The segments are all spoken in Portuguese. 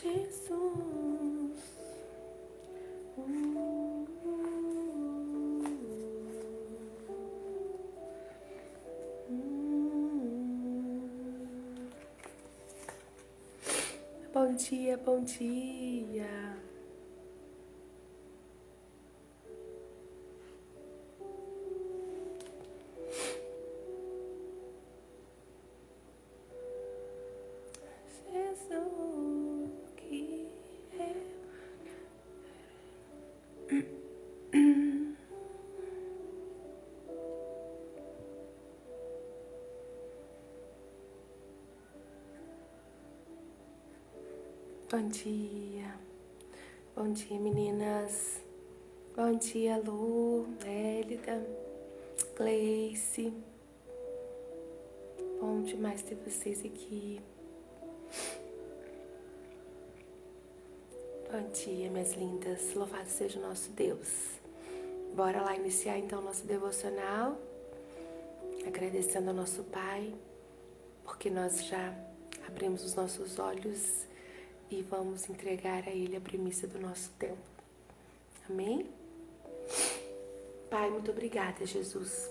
Jesus. Bom dia, bom dia. Jesus, que é. Bom dia meninas, bom dia Lu, Hélida, Gleice, bom demais ter vocês aqui. Bom dia minhas lindas, louvado seja o nosso Deus. Bora lá iniciar então o nosso devocional, agradecendo ao nosso Pai, porque nós já abrimos os nossos olhos e vamos entregar a Ele a primícia do nosso tempo. Amém? Pai, muito obrigada, Jesus,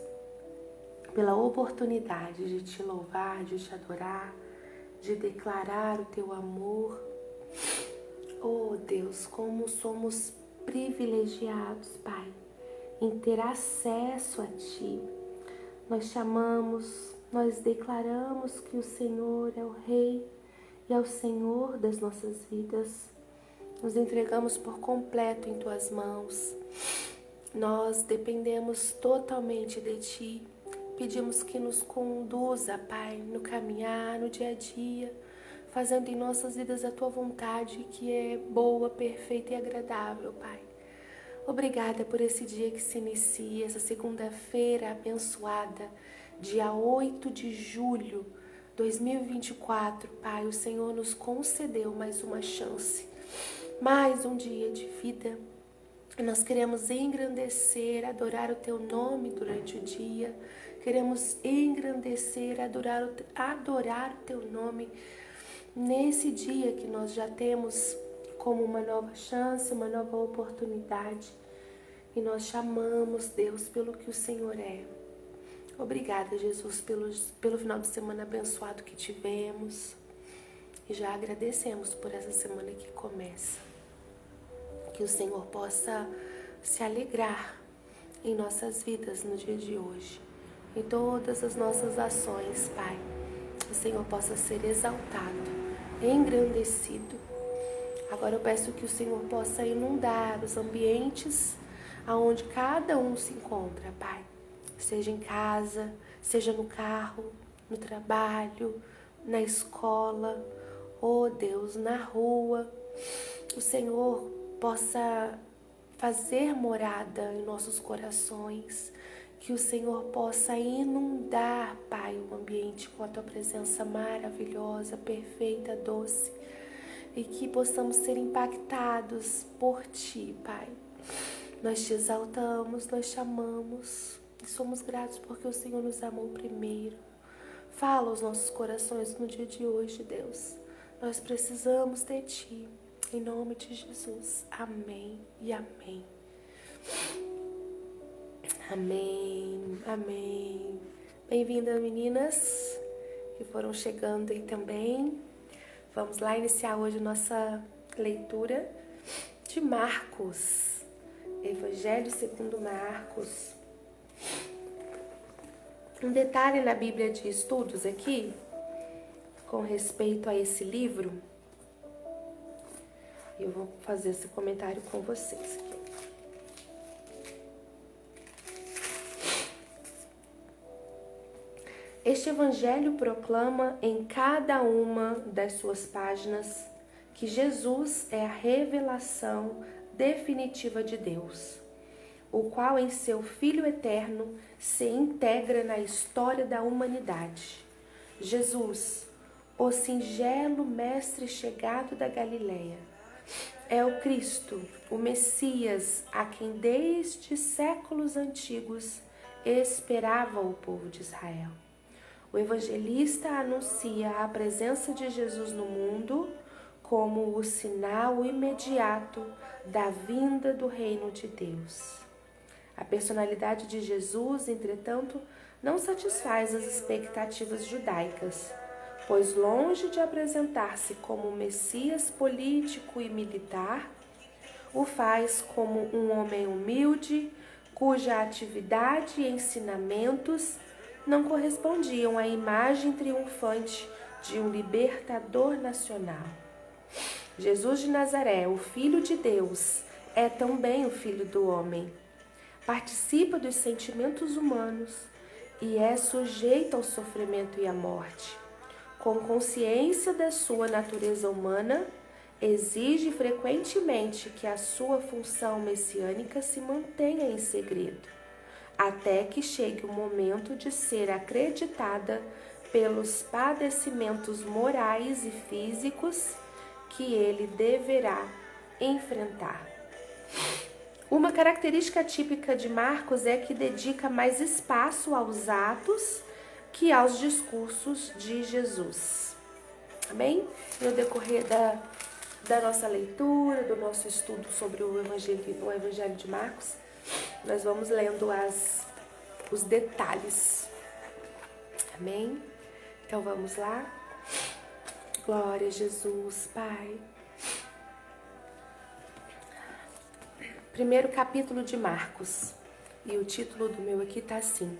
pela oportunidade de te louvar, de te adorar, de declarar o teu amor. Oh Deus, como somos privilegiados, Pai, em ter acesso a Ti. Nós te amamos, nós declaramos que o Senhor é o Rei e é o Senhor das nossas vidas. Nos entregamos por completo em Tuas mãos. Nós dependemos totalmente de Ti. Pedimos que nos conduza, Pai, no caminhar, no dia a dia, fazendo em nossas vidas a Tua vontade, que é boa, perfeita e agradável, Pai. Obrigada por esse dia que se inicia, essa segunda-feira abençoada, dia 8 de julho de 2024, Pai. O Senhor nos concedeu mais uma chance, mais um dia de vida. Nós queremos engrandecer, adorar o Teu nome durante o dia. Queremos engrandecer, adorar o Teu nome nesse dia que nós já temos como uma nova chance, uma nova oportunidade. E nós chamamos, Deus, pelo que o Senhor é. Obrigada, Jesus, pelo final de semana abençoado que tivemos. E já agradecemos por essa semana que começa. Que o Senhor possa se alegrar em nossas vidas no dia de hoje. Em todas as nossas ações, Pai. O Senhor possa ser exaltado, engrandecido. Agora eu peço que o Senhor possa inundar os ambientes aonde cada um se encontra, Pai. Seja em casa, seja no carro, no trabalho, na escola, oh Deus, na rua. O Senhor possa fazer morada em nossos corações. Que o Senhor possa inundar, Pai, o ambiente com a Tua presença maravilhosa, perfeita, doce. E que possamos ser impactados por Ti, Pai. Nós Te exaltamos, nós Te amamos e somos gratos porque o Senhor nos amou primeiro. Fala aos nossos corações no dia de hoje, Deus. Nós precisamos de Ti. Em nome de Jesus. Amém e amém. Amém, amém. Bem-vindas, meninas, que foram chegando aí também. Vamos lá iniciar hoje nossa leitura de Marcos, Evangelho segundo Marcos. Um detalhe na Bíblia de Estudos aqui, com respeito a esse livro, eu vou fazer esse comentário com vocês aqui. Este Evangelho proclama em cada uma das suas páginas que Jesus é a revelação definitiva de Deus, o qual em seu Filho eterno se integra na história da humanidade. Jesus, o singelo mestre chegado da Galileia, é o Cristo, o Messias, a quem desde séculos antigos esperava o povo de Israel. O evangelista anuncia a presença de Jesus no mundo como o sinal imediato da vinda do reino de Deus. A personalidade de Jesus, entretanto, não satisfaz as expectativas judaicas, pois longe de apresentar-se como um Messias político e militar, o faz como um homem humilde, cuja atividade e ensinamentos não correspondiam à imagem triunfante de um libertador nacional. Jesus de Nazaré, o Filho de Deus, é também o Filho do homem. Participa dos sentimentos humanos e é sujeito ao sofrimento e à morte. Com consciência da sua natureza humana, exige frequentemente que a sua função messiânica se mantenha em segredo, até que chegue o momento de ser acreditada pelos padecimentos morais e físicos que ele deverá enfrentar. Uma característica típica de Marcos é que dedica mais espaço aos atos que aos discursos de Jesus. Amém? No decorrer da nossa leitura, do nosso estudo sobre o Evangelho de Marcos, nós vamos lendo os detalhes. Amém? Então vamos lá. Glória a Jesus, Pai. Primeiro capítulo de Marcos. E o título do meu aqui está assim: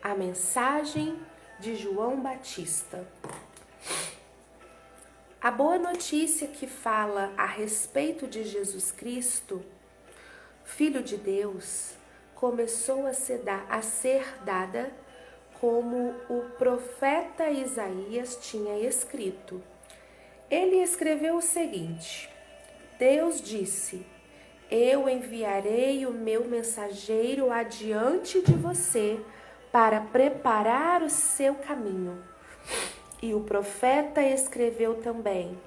A mensagem de João Batista. A boa notícia que fala a respeito de Jesus Cristo, Filho de Deus, começou a ser dada como o profeta Isaías tinha escrito. Ele escreveu o seguinte: Deus disse: Eu enviarei o meu mensageiro adiante de você para preparar o seu caminho. E o profeta escreveu também: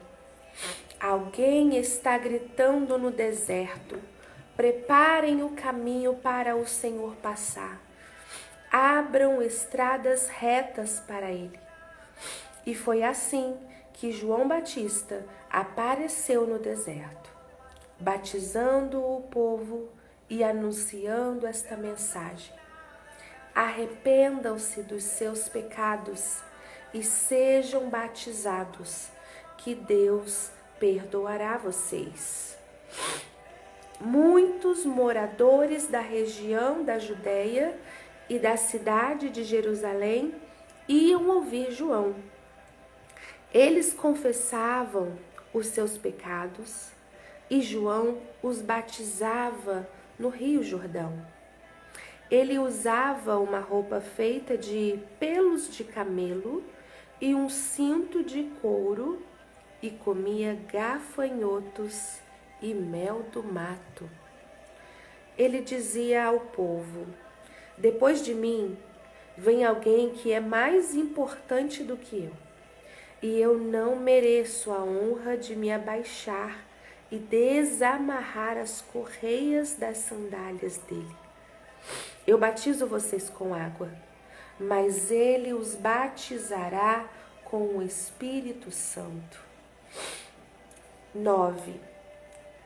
Alguém está gritando no deserto: Preparem o caminho para o Senhor passar. Abram estradas retas para ele. E foi assim que João Batista apareceu no deserto, batizando o povo e anunciando esta mensagem: Arrependam-se dos seus pecados e sejam batizados, que Deus perdoará vocês. Muitos moradores da região da Judeia e da cidade de Jerusalém iam ouvir João. Eles confessavam os seus pecados e João os batizava no Rio Jordão. Ele usava uma roupa feita de pelos de camelo e um cinto de couro e comia gafanhotos e mel do mato. Ele dizia ao povo: Depois de mim vem alguém que é mais importante do que eu, e eu não mereço a honra de me abaixar e desamarrar as correias das sandálias dele. Eu batizo vocês com água, mas ele os batizará com o Espírito Santo. 9.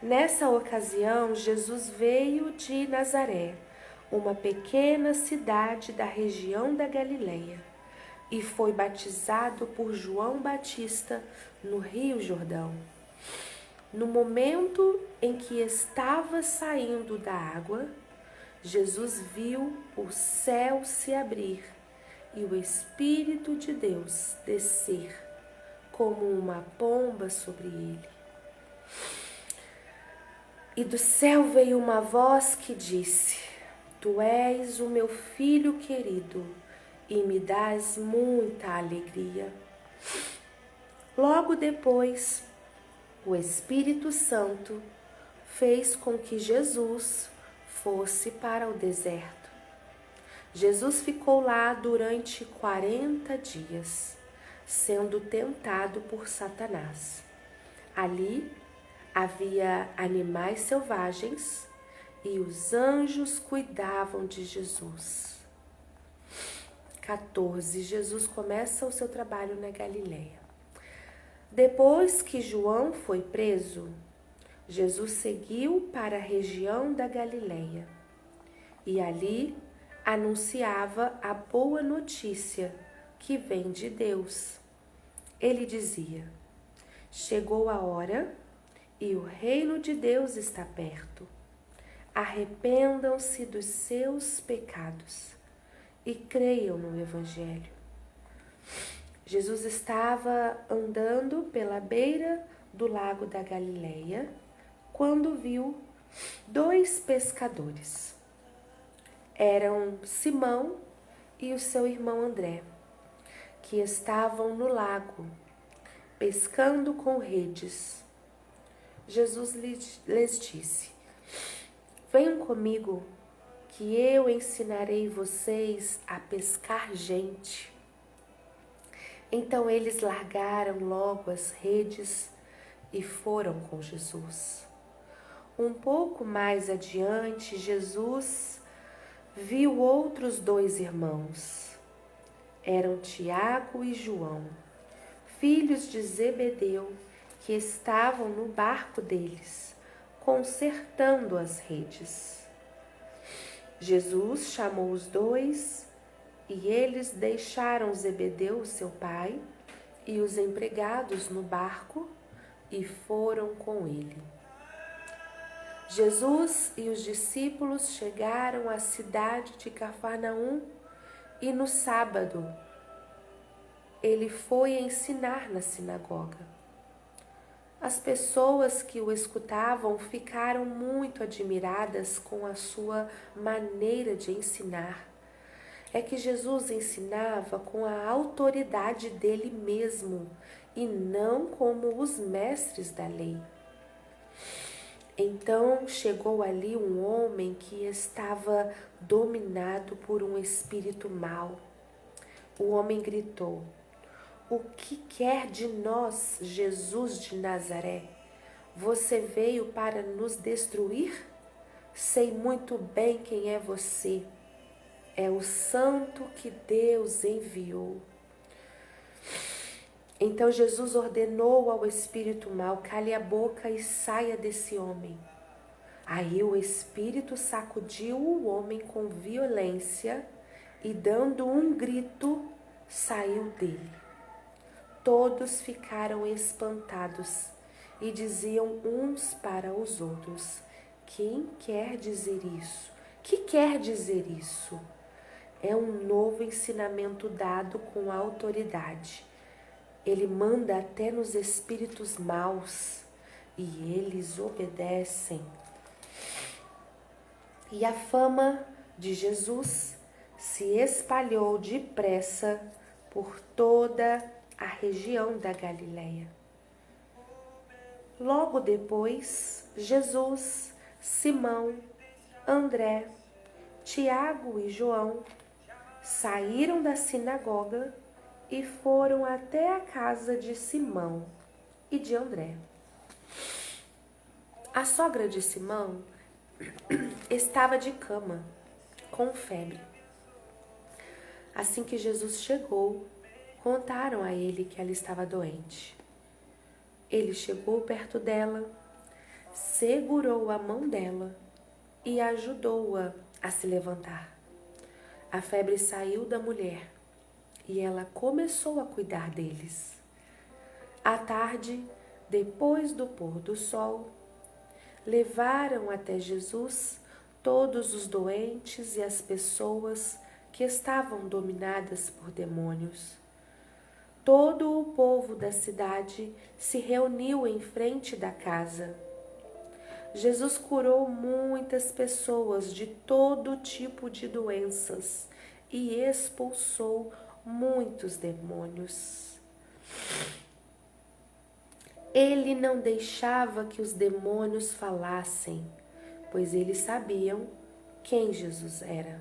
Nessa ocasião, Jesus veio de Nazaré, uma pequena cidade da região da Galileia, e foi batizado por João Batista no Rio Jordão. No momento em que estava saindo da água, Jesus viu o céu se abrir e o Espírito de Deus descer como uma pomba sobre ele. E do céu veio uma voz que disse: Tu és o meu filho querido e me dás muita alegria. Logo depois, o Espírito Santo fez com que Jesus fosse para o deserto. Jesus ficou lá durante 40 dias, sendo tentado por Satanás. Ali havia animais selvagens e os anjos cuidavam de Jesus. 14. Jesus começa o seu trabalho na Galileia. Depois que João foi preso, Jesus seguiu para a região da Galileia e ali anunciava a boa notícia que vem de Deus. Ele dizia: chegou a hora e o reino de Deus está perto. Arrependam-se dos seus pecados e creiam no Evangelho. Jesus estava andando pela beira do lago da Galileia quando viu 2 pescadores. Eram Simão e o seu irmão André, que estavam no lago, pescando com redes. Jesus lhes disse: venham comigo, que eu ensinarei vocês a pescar gente. Então eles largaram logo as redes e foram com Jesus. Um pouco mais adiante, Jesus viu outros 2 irmãos. Eram Tiago e João, filhos de Zebedeu, que estavam no barco deles, consertando as redes. Jesus chamou os 2 e eles deixaram Zebedeu, seu pai, e os empregados no barco e foram com ele. Jesus e os discípulos chegaram à cidade de Cafarnaum e no sábado ele foi ensinar na sinagoga. As pessoas que o escutavam ficaram muito admiradas com a sua maneira de ensinar. É que Jesus ensinava com a autoridade dele mesmo e não como os mestres da lei. Então chegou ali um homem que estava dominado por um espírito mau. O homem gritou: o que quer de nós, Jesus de Nazaré? Você veio para nos destruir? Sei muito bem quem é você. É o santo que Deus enviou. Então Jesus ordenou ao espírito mau: cale a boca e saia desse homem. Aí o espírito sacudiu o homem com violência e, dando um grito, saiu dele. Todos ficaram espantados e diziam uns para os outros: quem quer dizer isso? Que quer dizer isso? É um novo ensinamento dado com autoridade. Ele manda até nos espíritos maus e eles obedecem. E a fama de Jesus se espalhou depressa por toda a região da Galileia. Logo depois, Jesus, Simão, André, Tiago e João saíram da sinagoga e foram até a casa de Simão e de André. A sogra de Simão estava de cama, com febre. Assim que Jesus chegou, contaram a ele que ela estava doente. Ele chegou perto dela, segurou a mão dela e ajudou-a a se levantar. A febre saiu da mulher e ela começou a cuidar deles. À tarde, depois do pôr do sol, levaram até Jesus todos os doentes e as pessoas que estavam dominadas por demônios. Todo o povo da cidade se reuniu em frente da casa. Jesus curou muitas pessoas de todo tipo de doenças e expulsou muitos demônios. Ele não deixava que os demônios falassem, pois eles sabiam quem Jesus era.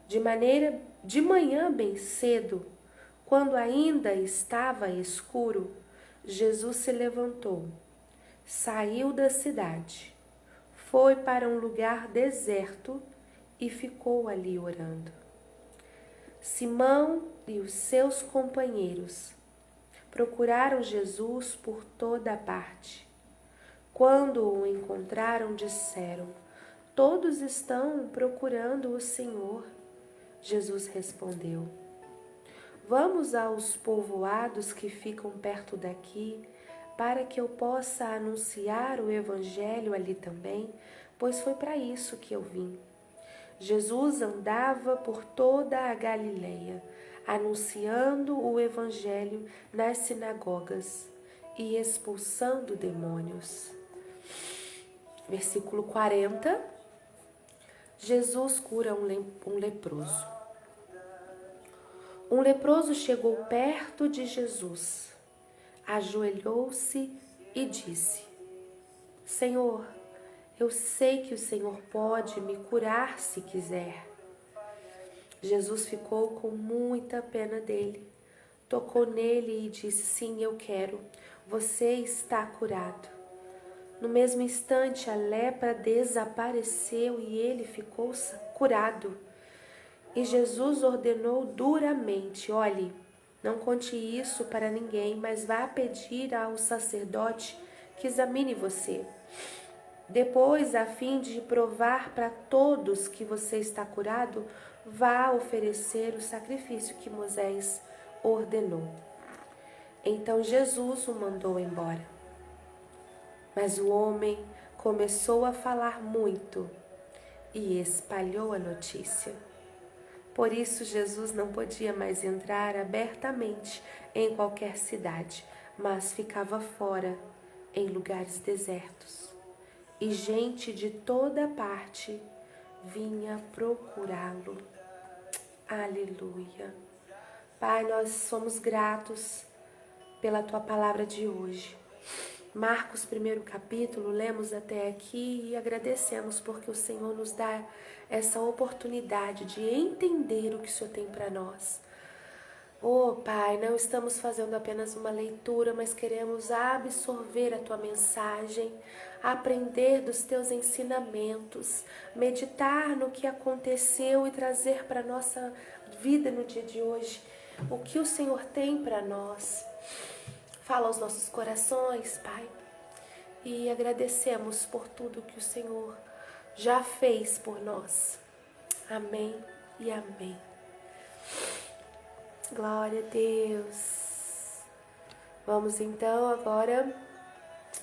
De manhã bem cedo, quando ainda estava escuro, Jesus se levantou, saiu da cidade, foi para um lugar deserto e ficou ali orando. Simão e os seus companheiros procuraram Jesus por toda a parte. Quando o encontraram, disseram: todos estão procurando o Senhor. Jesus respondeu: vamos aos povoados que ficam perto daqui, para que eu possa anunciar o Evangelho ali também, pois foi para isso que eu vim. Jesus andava por toda a Galileia, anunciando o Evangelho nas sinagogas e expulsando demônios. Versículo 40. Jesus cura um leproso. Um leproso chegou perto de Jesus, ajoelhou-se e disse: Senhor, eu sei que o Senhor pode me curar se quiser. Jesus ficou com muita pena dele, tocou nele e disse: sim, eu quero, você está curado. No mesmo instante, a lepra desapareceu e ele ficou curado. E Jesus ordenou duramente: olhe, não conte isso para ninguém, mas vá pedir ao sacerdote que examine você. Depois, a fim de provar para todos que você está curado, vá oferecer o sacrifício que Moisés ordenou. Então Jesus o mandou embora. Mas o homem começou a falar muito e espalhou a notícia. Por isso, Jesus não podia mais entrar abertamente em qualquer cidade, mas ficava fora, em lugares desertos. E gente de toda parte vinha procurá-lo. Aleluia. Pai, nós somos gratos pela Tua palavra de hoje. Marcos, 1º capítulo, lemos até aqui e agradecemos porque o Senhor nos dá essa oportunidade de entender o que o Senhor tem para nós. Oh, Pai, não estamos fazendo apenas uma leitura, mas queremos absorver a Tua mensagem, aprender dos Teus ensinamentos, meditar no que aconteceu e trazer para a nossa vida no dia de hoje o que o Senhor tem para nós. Fala aos nossos corações, Pai, e agradecemos por tudo que o Senhor já fez por nós. Amém e amém. Glória a Deus. Vamos então agora,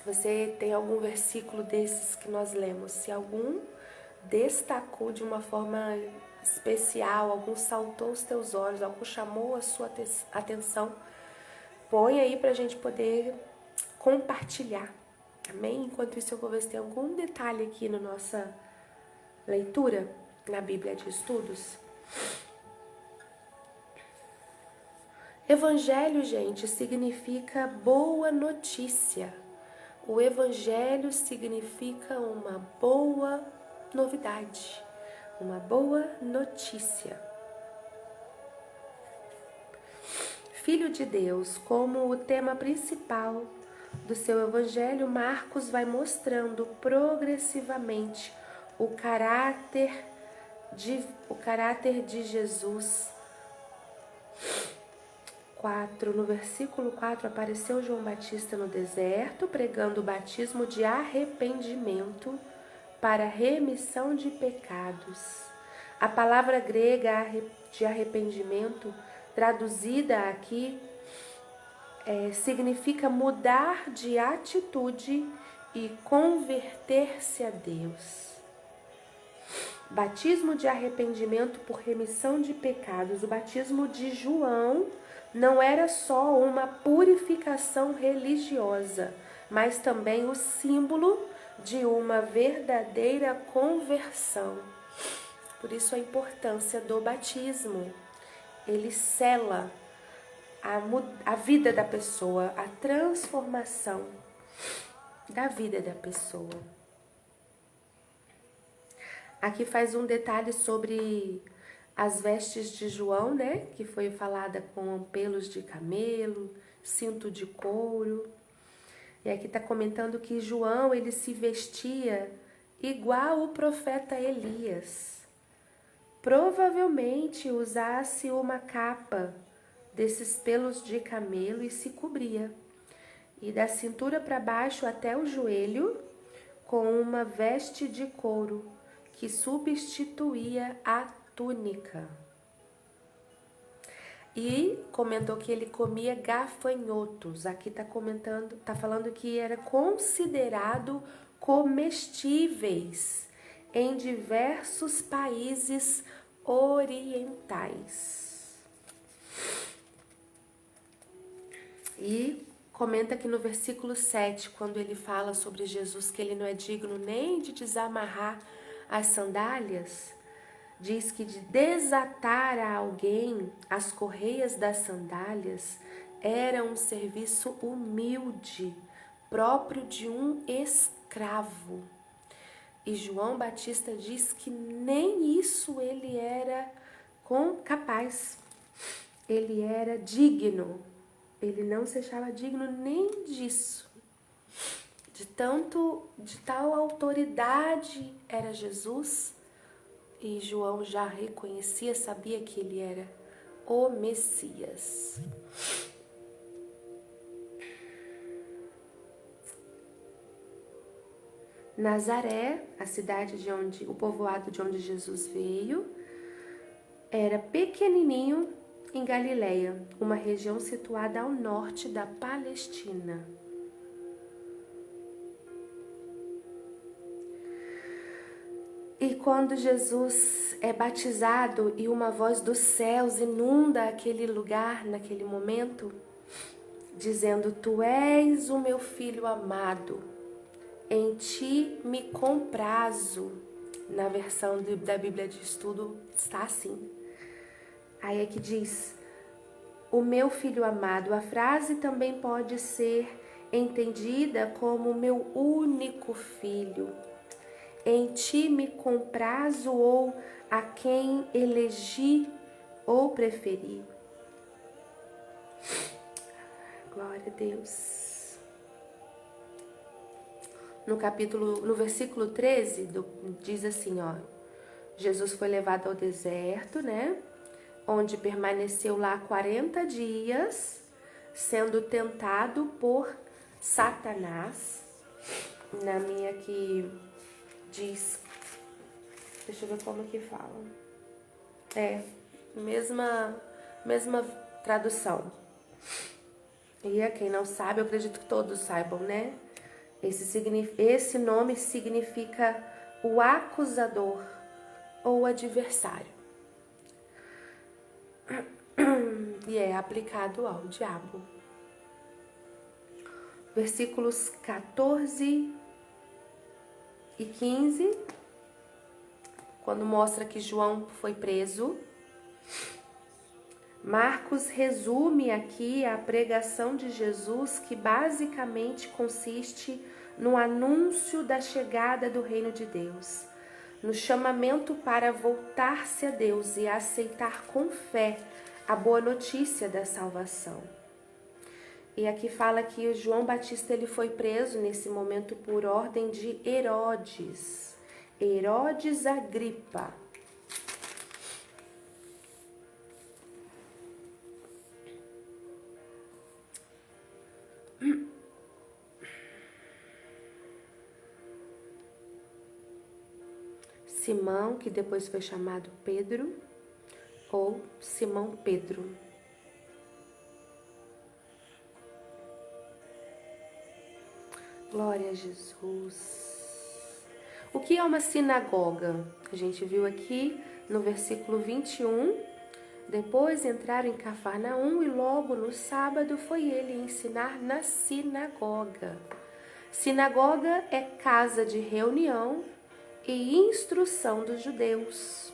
você tem algum versículo desses que nós lemos? Se algum destacou de uma forma especial, algum saltou os teus olhos, algum chamou a sua atenção, põe aí para a gente poder compartilhar. Amém? Enquanto isso eu vou ver se tem algum detalhe aqui na nossa leitura, na Bíblia de Estudos. Evangelho, gente, significa boa notícia. O Evangelho significa uma boa novidade, uma boa notícia. Filho de Deus, como o tema principal do seu Evangelho, Marcos vai mostrando progressivamente o caráter de Jesus. 4. No versículo 4, apareceu João Batista no deserto, pregando o batismo de arrependimento para remissão de pecados. A palavra grega de arrependimento, traduzida aqui, significa mudar de atitude e converter-se a Deus. Batismo de arrependimento por remissão de pecados. O batismo de João não era só uma purificação religiosa, mas também o símbolo de uma verdadeira conversão. Por isso a importância do batismo. Ele sela a vida da pessoa, a transformação da vida da pessoa. Aqui faz um detalhe sobre as vestes de João, né? Que foi falada com pelos de camelo, cinto de couro. E aqui está comentando que João, ele se vestia igual o profeta Elias. Provavelmente usasse uma capa desses pelos de camelo e se cobria, e da cintura para baixo até o joelho, com uma veste de couro que substituía a túnica. E comentou que ele comia gafanhotos. Aqui tá falando que era considerado comestíveis em diversos países orientais. E comenta aqui no versículo 7, quando ele fala sobre Jesus, que ele não é digno nem de desamarrar as sandálias, diz que de desatar a alguém as correias das sandálias era um serviço humilde, próprio de um escravo. E João Batista diz que nem isso ele era capaz, ele era digno, ele não se achava digno nem disso. De tal autoridade era Jesus, e João já reconhecia, sabia que ele era o Messias. Nazaré, a cidade o povoado de onde Jesus veio, era pequenininho em Galileia, uma região situada ao norte da Palestina. E quando Jesus é batizado e uma voz dos céus inunda aquele lugar naquele momento, dizendo: Tu és o meu filho amado, em ti me comprazo. Na versão da Bíblia de Estudo está assim. Aí é que diz: o meu filho amado. A frase também pode ser entendida como meu único filho. Em ti me comprazo, ou a quem elegi ou preferi. Glória a Deus. No versículo 13, diz assim, ó: Jesus foi levado ao deserto, né? Onde permaneceu lá 40 dias, sendo tentado por Satanás. Na minha aqui diz, deixa eu ver como que fala. Mesma tradução. E quem não sabe, eu acredito que todos saibam, né? Esse nome significa o acusador ou adversário. E é aplicado ao diabo. Versículos 14 e 15, quando mostra que João foi preso. Marcos resume aqui a pregação de Jesus, que basicamente consiste no anúncio da chegada do reino de Deus, no chamamento para voltar-se a Deus e aceitar com fé a boa notícia da salvação. E aqui fala que João Batista ele foi preso nesse momento por ordem de Herodes Agripa. Simão, que depois foi chamado Pedro, ou Simão Pedro. Glória a Jesus. O que é uma sinagoga? A gente viu aqui no versículo 21. Depois entraram em Cafarnaum e logo no sábado foi ele ensinar na sinagoga. Sinagoga é casa de reunião e instrução dos judeus.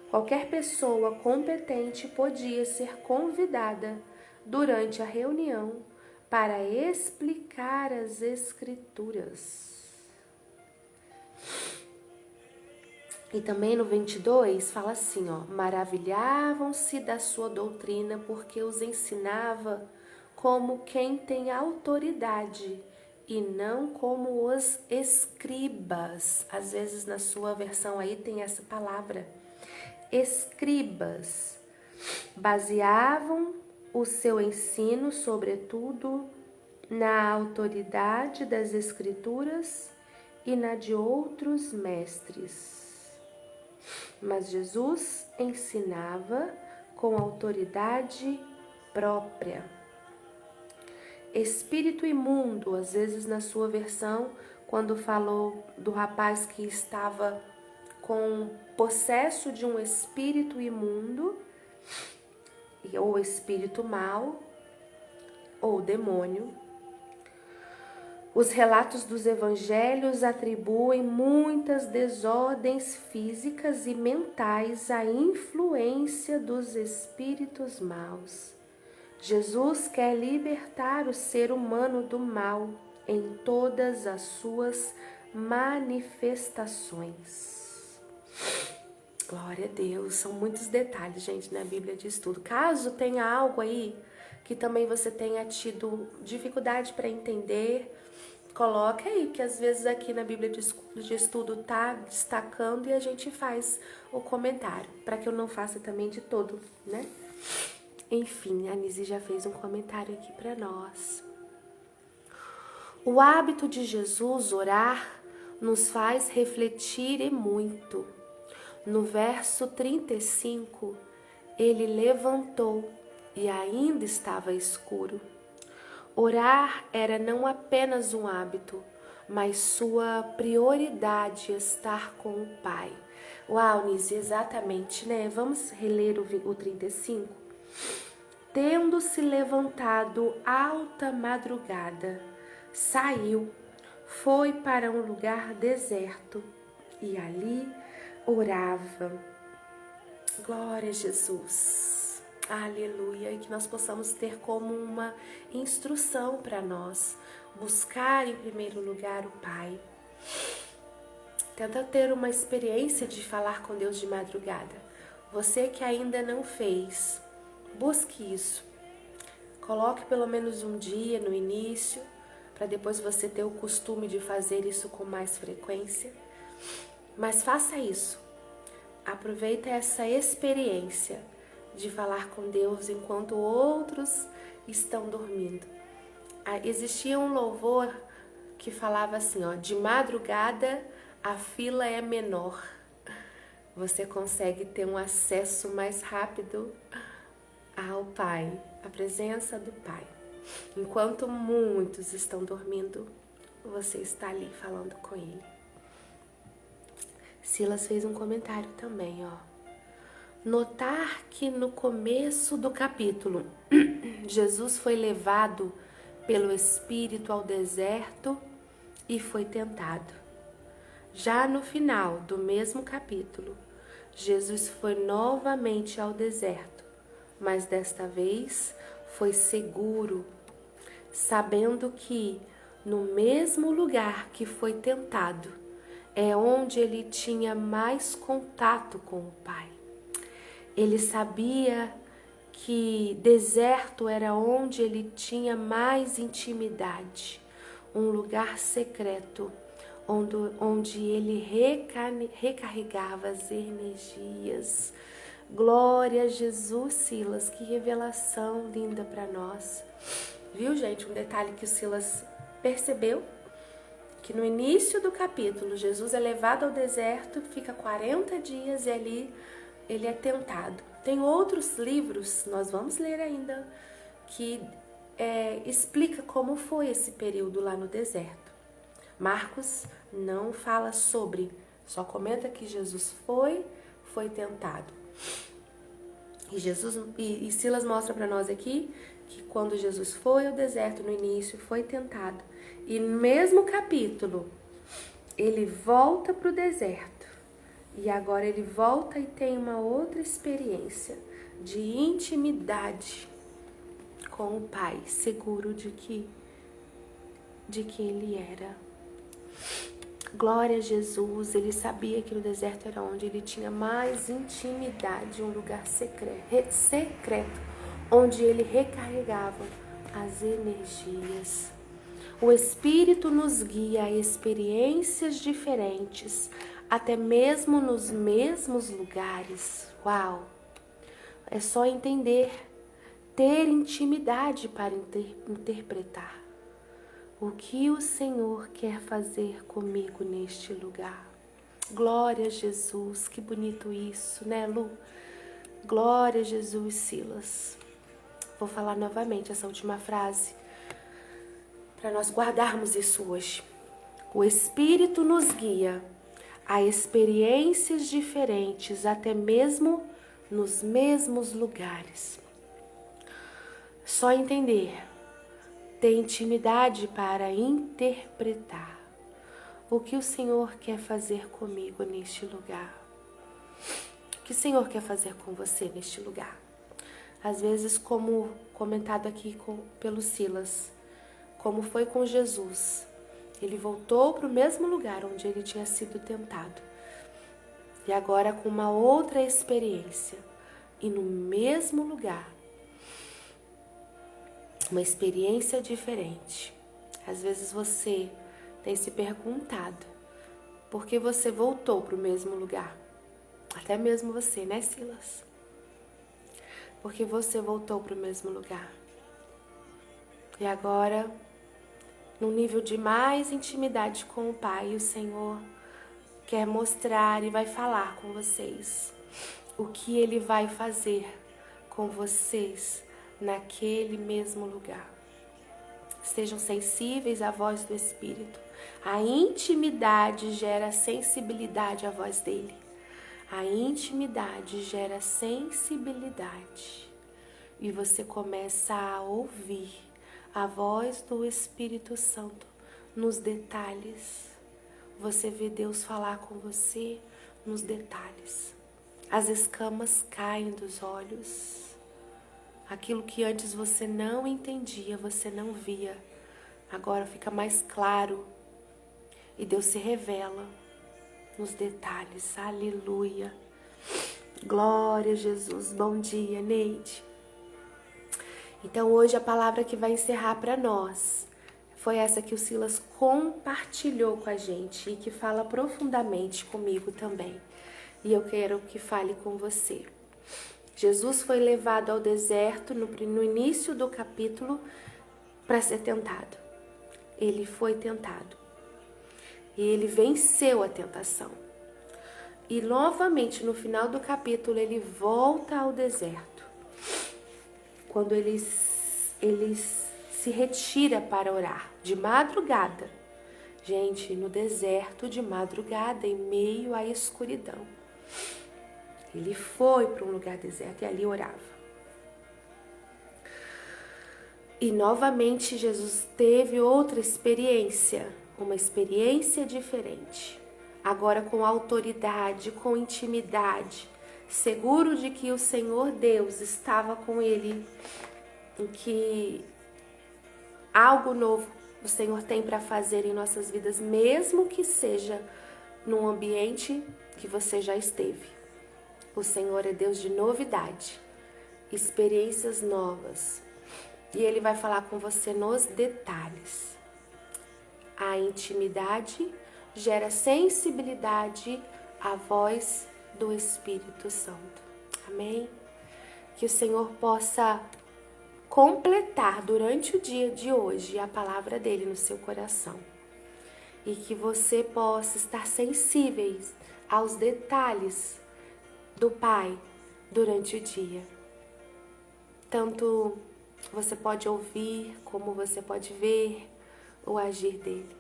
Qualquer pessoa competente podia ser convidada durante a reunião para explicar as Escrituras. E também no 22 fala assim, ó: maravilhavam-se da sua doutrina, porque os ensinava como quem tem autoridade e não como os escribas. Às vezes na sua versão aí tem essa palavra, escribas. Baseavam o seu ensino, sobretudo, na autoridade das Escrituras e na de outros mestres. Mas Jesus ensinava com autoridade própria. Espírito imundo, às vezes na sua versão, quando falou do rapaz que estava com possesso de um espírito imundo, ou espírito mau, ou demônio. Os relatos dos evangelhos atribuem muitas desordens físicas e mentais à influência dos espíritos maus. Jesus quer libertar o ser humano do mal em todas as suas manifestações. Glória a Deus, são muitos detalhes, gente, na Bíblia de estudo. Caso tenha algo aí que também você tenha tido dificuldade para entender, coloque aí, que às vezes aqui na Bíblia de estudo tá destacando e a gente faz o comentário, para que eu não faça também de todo, né? Enfim, a Nise já fez um comentário aqui para nós. O hábito de Jesus orar nos faz refletir e muito. No verso 35, ele levantou e ainda estava escuro. Orar era não apenas um hábito, mas sua prioridade estar com o Pai. Uau, Nise, exatamente, né? Vamos reler o 35? Tendo-se levantado alta madrugada, saiu, foi para um lugar deserto e ali orava. Glória a Jesus. Aleluia. E que nós possamos ter como uma instrução para nós buscar em primeiro lugar o Pai. Tenta ter uma experiência de falar com Deus de madrugada. Você que ainda não fez, busque isso. Coloque pelo menos um dia no início, para depois você ter o costume de fazer isso com mais frequência. Mas faça isso. Aproveita essa experiência de falar com Deus enquanto outros estão dormindo. Existia um louvor que falava assim, ó, de madrugada a fila é menor. Você consegue ter um acesso mais rápido ao Pai, a presença do Pai. Enquanto muitos estão dormindo, você está ali falando com Ele. Silas fez um comentário também, ó. Notar que no começo do capítulo, Jesus foi levado pelo Espírito ao deserto e foi tentado. Já no final do mesmo capítulo, Jesus foi novamente ao deserto, mas desta vez foi seguro, sabendo que no mesmo lugar que foi tentado é onde ele tinha mais contato com o Pai. Ele sabia que deserto era onde ele tinha mais intimidade, um lugar secreto, onde ele recarregava as energias. Glória a Jesus, Silas, que revelação linda para nós. Viu, gente, um detalhe que o Silas percebeu? Que no início do capítulo, Jesus é levado ao deserto, fica 40 dias e ali ele é tentado. Tem outros livros, nós vamos ler ainda, que explica como foi esse período lá no deserto. Marcos não fala sobre, só comenta que Jesus foi tentado. E Silas mostra para nós aqui que quando Jesus foi ao deserto no início, foi tentado. E no mesmo capítulo, ele volta para o deserto. E agora ele volta e tem uma outra experiência de intimidade com o Pai, seguro de que ele era. Glória a Jesus, ele sabia que no deserto era onde ele tinha mais intimidade, um lugar secreto, onde ele recarregava as energias. O Espírito nos guia a experiências diferentes, até mesmo nos mesmos lugares. Uau! É só entender ter intimidade para interpretar o que o Senhor quer fazer comigo neste lugar. Glória a Jesus, que bonito isso, né, Lu? Glória a Jesus, Silas. Vou falar novamente essa última frase para nós guardarmos isso hoje. O Espírito nos guia a experiências diferentes, até mesmo nos mesmos lugares. Só entender, ter intimidade para interpretar o que o Senhor quer fazer comigo neste lugar. O que o Senhor quer fazer com você neste lugar? Às vezes, como comentado aqui pelo Silas, como foi com Jesus, ele voltou para o mesmo lugar onde ele tinha sido tentado. E agora com uma outra experiência. E no mesmo lugar. Uma experiência diferente. Às vezes você tem se perguntado por que você voltou para o mesmo lugar. Até mesmo você, né, Silas? Porque você voltou para o mesmo lugar. E agora, num nível de mais intimidade com o Pai, o Senhor quer mostrar e vai falar com vocês o que Ele vai fazer com vocês naquele mesmo lugar. Sejam sensíveis à voz do Espírito. A intimidade gera sensibilidade à voz dele. A intimidade gera sensibilidade. E você começa a ouvir a voz do Espírito Santo nos detalhes. Você vê Deus falar com você nos detalhes. As escamas caem dos olhos. Aquilo que antes você não entendia, você não via, agora fica mais claro. E Deus se revela nos detalhes. Aleluia. Glória a Jesus. Bom dia, Neide. Então hoje a palavra que vai encerrar para nós foi essa que o Silas compartilhou com a gente e que fala profundamente comigo também. E eu quero que fale com você. Jesus foi levado ao deserto no início do capítulo para ser tentado. Ele foi tentado. E ele venceu a tentação. E novamente no final do capítulo ele volta ao deserto. Quando ele se retira para orar de madrugada. Gente, no deserto de madrugada, em meio à escuridão. Ele foi para um lugar deserto e ali orava. E novamente Jesus teve outra experiência, uma experiência diferente. Agora com autoridade, com intimidade, seguro de que o Senhor Deus estava com ele, em que algo novo o Senhor tem para fazer em nossas vidas, mesmo que seja num ambiente que você já esteve. O Senhor é Deus de novidade, experiências novas. E Ele vai falar com você nos detalhes. A intimidade gera sensibilidade à voz do Espírito Santo. Amém? Que o Senhor possa completar durante o dia de hoje a palavra dele no seu coração. E que você possa estar sensíveis aos detalhes do Pai durante o dia. Tanto você pode ouvir, como você pode ver o agir dele.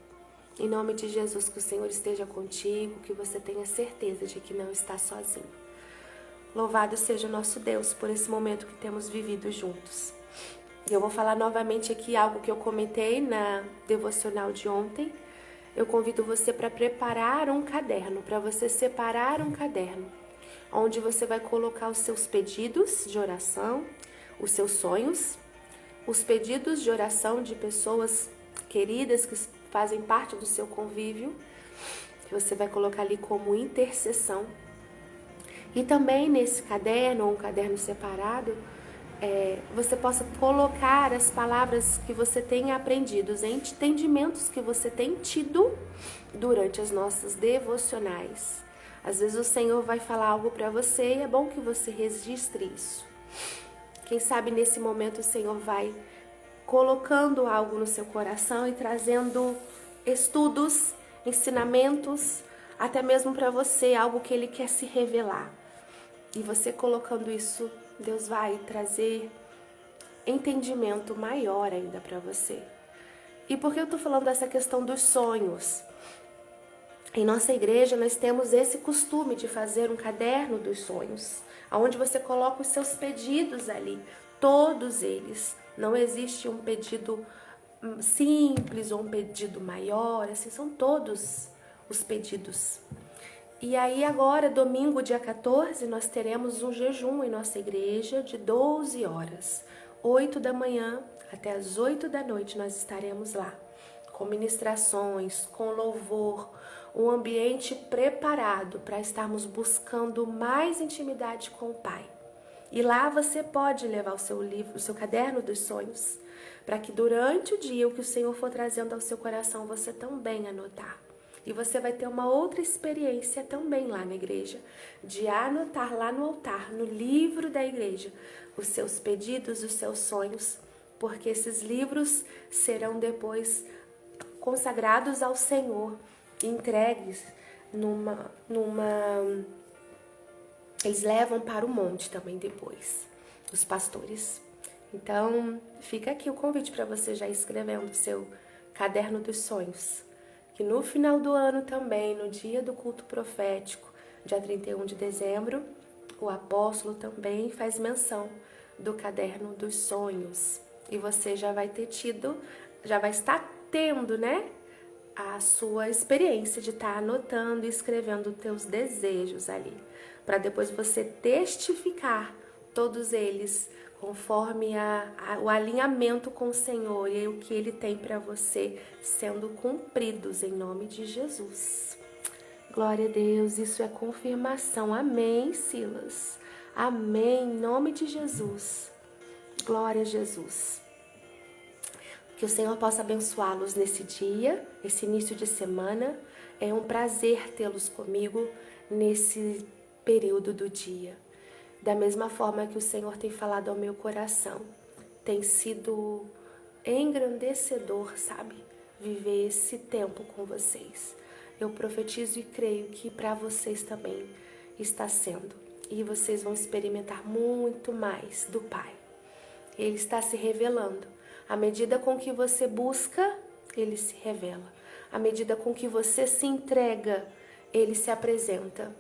Em nome de Jesus, que o Senhor esteja contigo, que você tenha certeza de que não está sozinho. Louvado seja o nosso Deus por esse momento que temos vivido juntos. Eu vou falar novamente aqui algo que eu comentei na devocional de ontem. Eu convido você para preparar um caderno, para você separar um caderno, onde você vai colocar os seus pedidos de oração, os seus sonhos, os pedidos de oração de pessoas queridas que fazem parte do seu convívio, que você vai colocar ali como intercessão. E também nesse caderno, ou um caderno separado, você possa colocar as palavras que você tem aprendido, os entendimentos que você tem tido durante as nossas devocionais. Às vezes o Senhor vai falar algo para você e é bom que você registre isso. Quem sabe nesse momento o Senhor vai colocando algo no seu coração e trazendo estudos, ensinamentos, até mesmo para você, algo que Ele quer se revelar. E você colocando isso, Deus vai trazer entendimento maior ainda para você. E por que eu tô falando dessa questão dos sonhos? Em nossa igreja nós temos esse costume de fazer um caderno dos sonhos, onde você coloca os seus pedidos ali, todos eles. Não existe um pedido simples ou um pedido maior, assim, são todos os pedidos. E aí agora, domingo, dia 14, nós teremos um jejum em nossa igreja de 12 horas. 8 da manhã até as 8 da noite nós estaremos lá, com ministrações, com louvor, um ambiente preparado para estarmos buscando mais intimidade com o Pai. E lá você pode levar o seu livro, o seu caderno dos sonhos, para que durante o dia o que o Senhor for trazendo ao seu coração você também anotar. E você vai ter uma outra experiência também lá na igreja, de anotar lá no altar, no livro da igreja, os seus pedidos, os seus sonhos, porque esses livros serão depois consagrados ao Senhor, entregues eles levam para o monte também depois, os pastores. Então, fica aqui o convite para você já ir escrevendo o seu caderno dos sonhos. Que no final do ano também, no dia do culto profético, dia 31 de dezembro, o apóstolo também faz menção do caderno dos sonhos. E você já vai ter tido, já vai estar tendo, né, a sua experiência de estar anotando e escrevendo os teus desejos ali, para depois você testificar todos eles conforme o alinhamento com o Senhor e o que Ele tem para você sendo cumpridos em nome de Jesus. Glória a Deus, isso é confirmação. Amém, Silas. Amém, em nome de Jesus. Glória a Jesus. Que o Senhor possa abençoá-los nesse dia, esse início de semana. É um prazer tê-los comigo nesse período do dia. Da mesma forma que o Senhor tem falado ao meu coração, tem sido engrandecedor, sabe? Viver esse tempo com vocês. Eu profetizo e creio que para vocês também está sendo. E vocês vão experimentar muito mais do Pai. Ele está se revelando. À medida com que você busca, Ele se revela. À medida com que você se entrega, Ele se apresenta.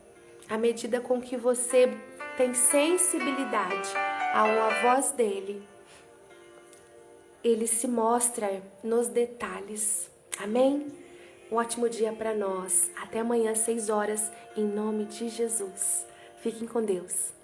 À medida com que você tem sensibilidade à voz dele, ele se mostra nos detalhes. Amém? Um ótimo dia para nós. Até amanhã, 6 horas, em nome de Jesus. Fiquem com Deus.